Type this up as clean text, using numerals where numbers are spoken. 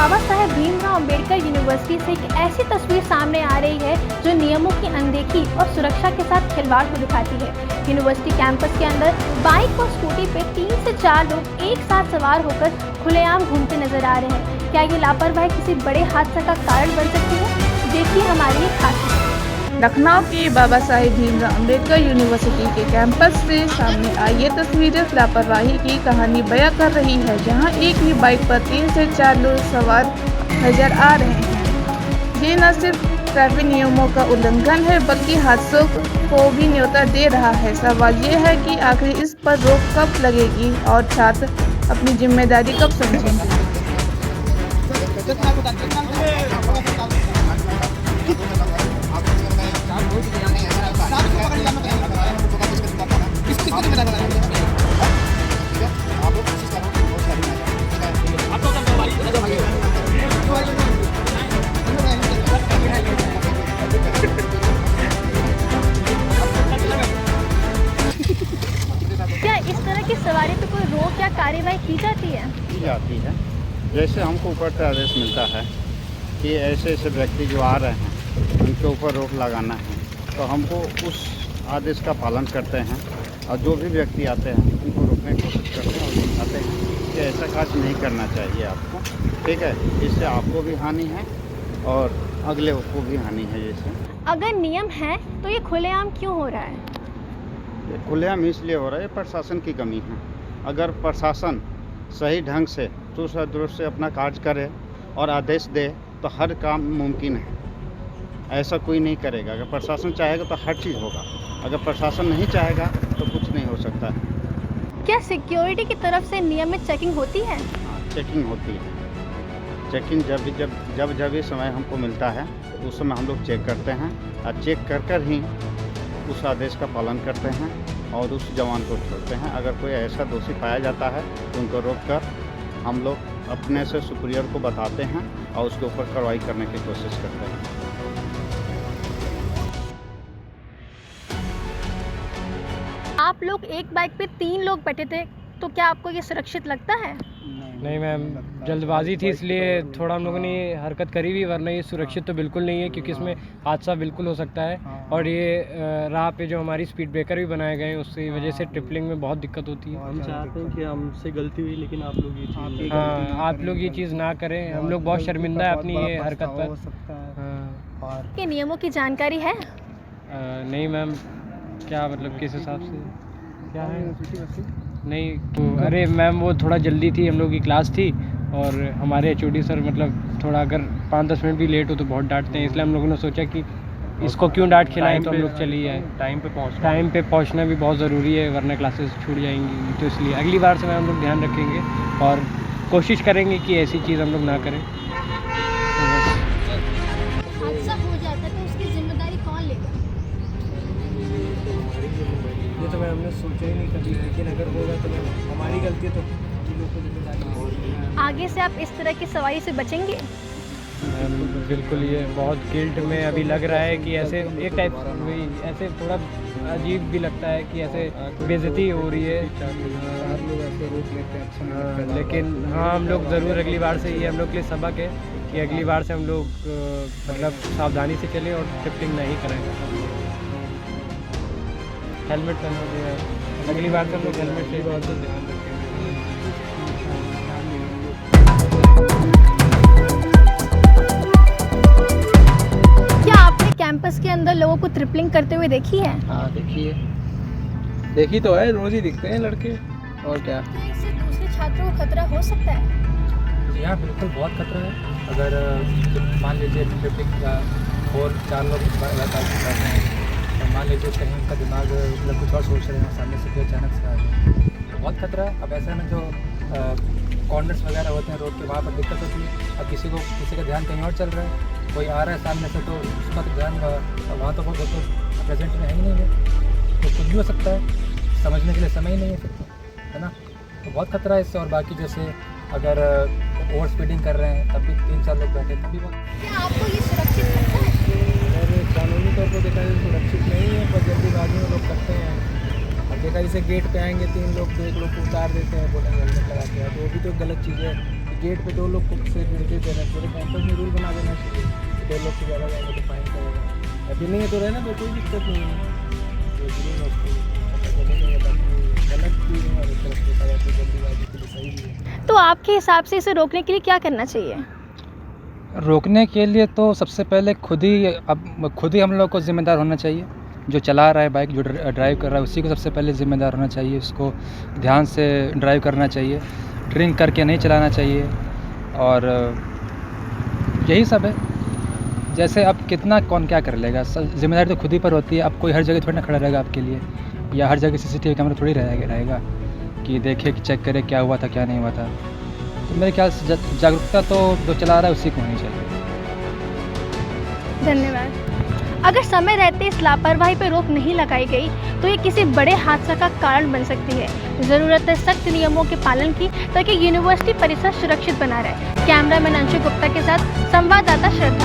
Baba Saheb Bhimrao Ambedkar university से एक ऐसी तस्वीर सामने आ रही है जो नियमों की अनदेखी और सुरक्षा के साथ खिलवाड़ को दिखाती है। यूनिवर्सिटी कैंपस के अंदर बाइक और स्कूटी पे 3 से 4 लोग एक साथ सवार होकर खुलेआम घूमते नजर आ रहे हैं। क्या ये लापरवाही किसी बड़े हादसे का कारण बन सकती है? देखिए हमारी एक खास रिपोर्ट। लखनऊ की बाबा साहेब भीमराव अंबेडकर यूनिवर्सिटी के कैंपस से सामने आई ये तस्वीरें लापरवाही की कहानी बयां कर रही है, जहां एक ही बाइक पर 3 से 4 लोग सवार नजर आ रहे हैं। ये न सिर्फ ट्रैफिक नियमों का उल्लंघन है बल्कि हादसों को भी न्योता दे रहा है। सवाल ये है कि आखिर इस पर रोक कब लगेगी और छात्र अपनी जिम्मेदारी कब समझेंगे। क्या इस तरह की सवारी पे कोई रोक या कार्यवाही की जाती है? की जाती है। जैसे हमको ऊपर से आदेश मिलता है कि ऐसे ऐसे व्यक्ति जो आ रहे हैं उनके ऊपर रोक लगाना है, तो हमको उस आदेश का पालन करते हैं और जो भी व्यक्ति आते हैं उनको रोकने की कोशिश करते हैं और समझाते हैं कि ऐसा काज नहीं करना चाहिए आपको, ठीक है। इससे आपको भी हानि है और अगले को भी हानि है। जैसे अगर नियम है तो ये खुलेआम क्यों हो रहा है? ये खुलेआम इसलिए हो रहा है, प्रशासन की कमी है। अगर प्रशासन सही ढंग से दुरुस्त से अपना कार्य करे और आदेश दे तो हर काम मुमकिन है। ऐसा कोई नहीं करेगा। अगर प्रशासन चाहेगा तो हर चीज़ होगा, अगर प्रशासन नहीं चाहेगा तो कुछ नहीं हो सकता है। क्या सिक्योरिटी की तरफ से नियमित चेकिंग होती है? हाँ, चेकिंग होती है। चेकिंग जब भी समय हमको मिलता है उस समय हम लोग चेक करते हैं और चेक कर ही उस आदेश का पालन करते हैं और उस जवान को छोड़ते हैं। अगर कोई ऐसा दोषी पाया जाता है तो उनको रोककर हम लोग अपने से सुपीरियर को बताते हैं और उसके ऊपर कार्रवाई करने की कोशिश करते हैं। आप लोग एक बाइक पे 3 लोग बैठे थे, तो क्या आपको ये सुरक्षित लगता है? नहीं मैम, जल्दबाजी थी इसलिए थोड़ा हम लोगों ने ये हरकत करी भी, वरना ये सुरक्षित तो बिल्कुल नहीं है क्योंकि इसमें हादसा बिल्कुल हो सकता है। और ये राह पे जो हमारी स्पीड ब्रेकर भी बनाए गए हैं उसकी वजह से ट्रिपलिंग में बहुत दिक्कत होती है। हम चाहते हैं कि हमसे गलती हुई लेकिन आप लोग ये चीज़ आप लोग ये चीज़ ना करें, हम लोग बहुत शर्मिंदा है अपनी ये हरकत पर। और के नियमों की जानकारी है? नहीं मैम, क्या मतलब किस हिसाब से क्या है? नहीं तो अरे मैम वो थोड़ा जल्दी थी, हम लोग की क्लास थी और हमारे एचओडी सर मतलब थोड़ा अगर 5-10 मिनट भी लेट हो तो बहुत डांटते हैं, इसलिए हम लोगों ने सोचा कि इसको क्यों डांट खिलाएं, तो हम लोग चली आए। टाइम पे पहुंचना भी बहुत ज़रूरी है वरना क्लासेस छूट जाएंगी, तो इसलिए अगली बार से हम लोग ध्यान रखेंगे और कोशिश करेंगे कि ऐसी चीज़ हम लोग ना करें। हादसा हो जाता है तो उसकी जिम्मेदारी कौन लेगा? ये तो मैं हमने सोचा ही नहीं कभी, लेकिन अगर होगा तो हमारी गलती है तो हम लोग को जिम्मेदारी। आगे से आप इस तरह की सवारी से बचेंगे? बिल्कुल, ये बहुत गिल्ट में अभी लग रहा है कि ऐसे एक टाइप वही ऐसे थोड़ा अजीब भी लगता है कि ऐसे बेइज्जती हो रही है। लेकिन हाँ, हम लोग ज़रूर अगली बार से ये हम लोग के लिए सबक है कि अगली बार से हम लोग मतलब सावधानी से चलें और ट्रिपलिंग नहीं करें। हेलमेट पहनो, अगली बार से हम लोग हेलमेट से बहुत ध्यान रखेंगे। क्या आपने कैंपस के अंदर लोगों को ट्रिपलिंग करते हुए देखी है? हाँ देखी तो है, रोज़ ही दिखते हैं लड़के, और क्या। क्या इससे दूसरे छात्रों को खतरा हो सकता है? यहाँ बिल्कुल बहुत खतरा है। अगर मान लीजिए ट्रिपलिंग का 4 लोग बैठे हैं, मान लीजिए कहीं उनका दिमाग मतलब कुछ और सोच रहे हैं, सामने से कोई अचानक से आ जाए तो बहुत खतरा है। अब ऐसे में जो कॉर्नर्स वगैरह होते हैं रोड के, वहाँ पर दिक्कत होती है। अब किसी का ध्यान कहीं और चल रहा है, कोई आ रहा है सामने से तो उसका तो ध्यान वहाँ तो वो तो प्रेजेंट में है ही नहीं है, तो कुछ भी हो सकता है, समझने के लिए समय ही नहीं है फिर तो, है ना। तो बहुत खतरा है इससे। और बाकी जैसे अगर ओवर स्पीडिंग कर रहे हैं तब भी 3-4 लोग बैठे तब भी बहुत। क्या आपको ये सुरक्षित लगता है? और कानूनी तौर पर देखा जाए सुरक्षित नहीं है, पर जल्दीबाजी में लोग करते हैं। अब देखा जैसे गेट पे आएंगे 3 लोग तो 1 लोग को उतार देते हैं, बोलेंगे हेलमेट लगा के, तो वो भी तो गलत चीज़ है। गेट पे 2 लोग को से निर्देश देना चाहिए, कैंपस में रूल बना देना चाहिए, 2 लोग से ज़्यादा जाएगा तो फाइन करेगा। अभी नहीं है तो रहना तो कोई दिक्कत नहीं है, तो जरूर उसको पता चलेगा, बाकी गलत भी है और एक तरफ देखा जाए तो जल्दीबाजी के लिए सही भी है। तो आपके हिसाब से इसे रोकने के लिए क्या करना चाहिए? रोकने के लिए तो सबसे पहले खुद ही हम लोग को ज़िम्मेदार होना चाहिए। जो चला रहा है बाइक, जो ड्राइव कर रहा है, उसी को सबसे पहले ज़िम्मेदार होना चाहिए। उसको ध्यान से ड्राइव करना चाहिए, ड्रिंक करके नहीं चलाना चाहिए। और यही सब है। जैसे अब कितना कौन क्या कर लेगा, ज़िम्मेदारी तो खुद ही पर होती है। अब कोई हर जगह थोड़ी ना खड़ा रहेगा आपके लिए, या हर जगह CCTV कैमरा थोड़ी रहेगा कि देखे कि चेक करे क्या हुआ था क्या नहीं हुआ था। तो मेरे ख्याल से जागरूकता तो जो चला रहा है उसी को होनी चाहिए। धन्यवाद। अगर समय रहते इस लापरवाही पर रोक नहीं लगाई गई तो ये किसी बड़े हादसा का कारण बन सकती है। ज़रूरत है सख्त नियमों के पालन की ताकि यूनिवर्सिटी परिसर सुरक्षित बना रहे। कैमरामैन अंशु गुप्ता के साथ संवाददाता श्रद्धा।